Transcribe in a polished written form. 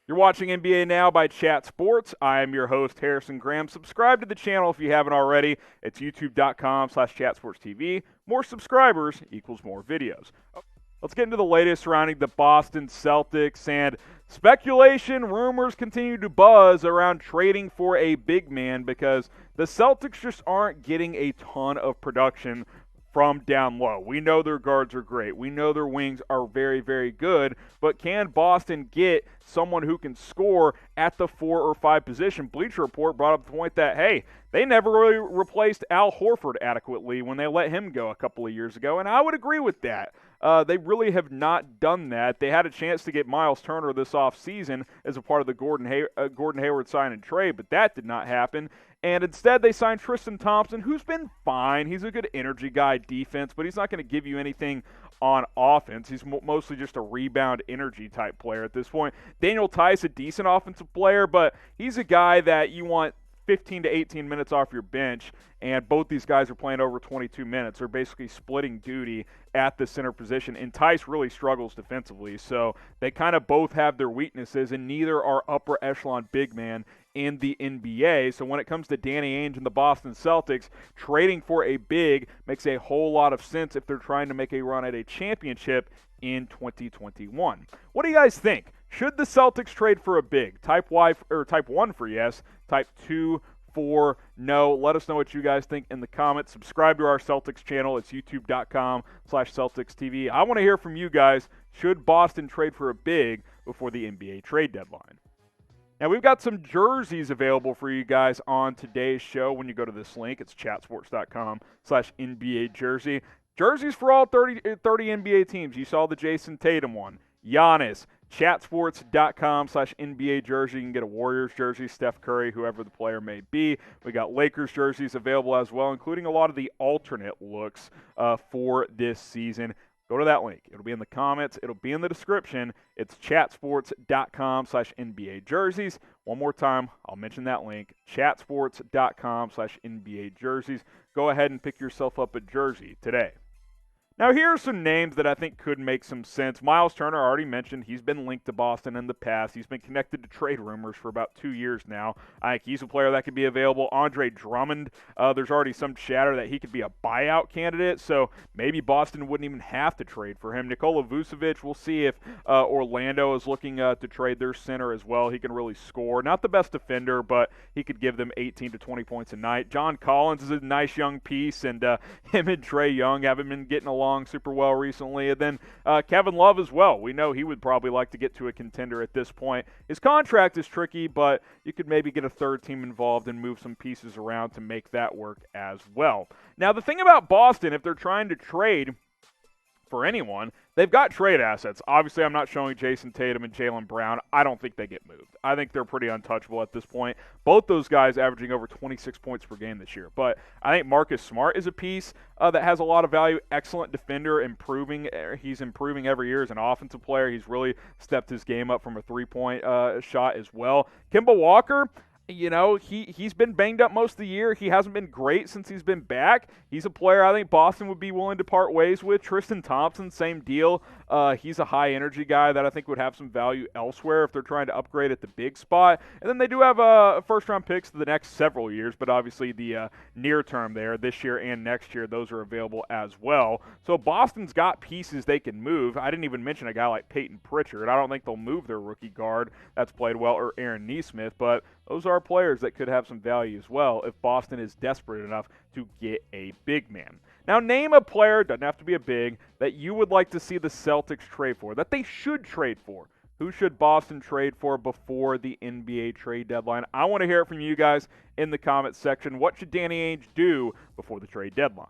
You're watching NBA Now by Chat Sports. I am your host, Harrison Graham. Subscribe to the channel if you haven't already. It's youtube.com/chatsportstv. More subscribers equals more videos. Let's get into the latest surrounding the Boston Celtics, and speculation, rumors continue to buzz around trading for a big man because the Celtics just aren't getting a ton of production from down low. We know their guards are great. We know their wings are very, very good, but can Boston get someone who can score at the 4 or 5 position? Bleacher Report brought up the point that, hey, they never really replaced Al Horford adequately when they let him go a couple of years ago, and I would agree with that. They really have not done that. They had a chance to get Myles Turner this offseason as a part of the Gordon Hayward sign and trade, but that did not happen. And instead, they signed Tristan Thompson, who's been fine. He's a good energy guy defense, but he's not going to give you anything on offense. He's mostly just a rebound energy type player at this point. Daniel Tice, a decent offensive player, but he's a guy that you want 15 to 18 minutes off your bench, and both these guys are playing over 22 minutes. They're basically splitting duty at the center position, and Tice really struggles defensively, so they kind of both have their weaknesses, and neither are upper echelon big man in the NBA. So when it comes to Danny Ainge and the Boston Celtics, trading for a big makes a whole lot of sense if they're trying to make a run at a championship in 2021. What do you guys think? Should the Celtics trade for a big? Type 1 for yes, type 2 for no. Let us know what you guys think in the comments. Subscribe to our Celtics channel. It's youtube.com/CelticsTV. I want to hear from you guys. Should Boston trade for a big before the NBA trade deadline? Now, we've got some jerseys available for you guys on today's show. When you go to this link, it's chatsports.com/NBA jersey. Jerseys for all 30 NBA teams. You saw the Jason Tatum one. Giannis. Chatsports.com/NBA jersey. You can get a Warriors jersey, Steph Curry, whoever the player may be. We got Lakers jerseys available as well, including a lot of the alternate looks for this season. Go to that link. It'll be in the comments. It'll be in the description. It's chatsports.com/NBA jerseys. One more time, I'll mention that link, chatsports.com/NBA jerseys. Go ahead and pick yourself up a jersey today. Now, here are some names that I think could make some sense. Myles Turner, I already mentioned, he's been linked to Boston in the past. He's been connected to trade rumors for about 2 years now. I think he's a player that could be available. Andre Drummond, there's already some chatter that he could be a buyout candidate, so maybe Boston wouldn't even have to trade for him. Nikola Vucevic, we'll see if Orlando is looking to trade their center as well. He can really score. Not the best defender, but he could give them 18 to 20 points a night. John Collins is a nice young piece, and him and Trae Young haven't been getting along super well recently. And then Kevin Love as well. We know he would probably like to get to a contender at this point. His contract is tricky, but you could maybe get a third team involved and move some pieces around to make that work as well. Now, the thing about Boston, if they're trying to trade for anyone, they've got trade assets. Obviously, I'm not showing Jason Tatum and Jaylen Brown. I don't think they get moved. I think they're pretty untouchable at this point. Both those guys averaging over 26 points per game this year. But I think Marcus Smart is a piece that has a lot of value. Excellent defender, improving. He's improving every year as an offensive player. He's really stepped his game up from a three-point shot as well. Kemba Walker, you know, he's been banged up most of the year. He hasn't been great since he's been back. He's a player I think Boston would be willing to part ways with. Tristan Thompson, same deal. He's a high-energy guy that I think would have some value elsewhere if they're trying to upgrade at the big spot. And then they do have first-round picks for the next several years, but obviously the near term there, this year and next year, those are available as well. So Boston's got pieces they can move. I didn't even mention a guy like Peyton Pritchard. I don't think they'll move their rookie guard that's played well, or Aaron Nesmith, but those are players that could have some value as well if Boston is desperate enough to get a big man. Now, name a player, doesn't have to be a big, that you would like to see the Celtics trade for, that they should trade for. Who should Boston trade for before the NBA trade deadline? I want to hear it from you guys in the comments section. What should Danny Ainge do before the trade deadline?